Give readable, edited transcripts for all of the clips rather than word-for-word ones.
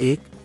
1،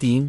3،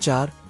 4،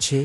6،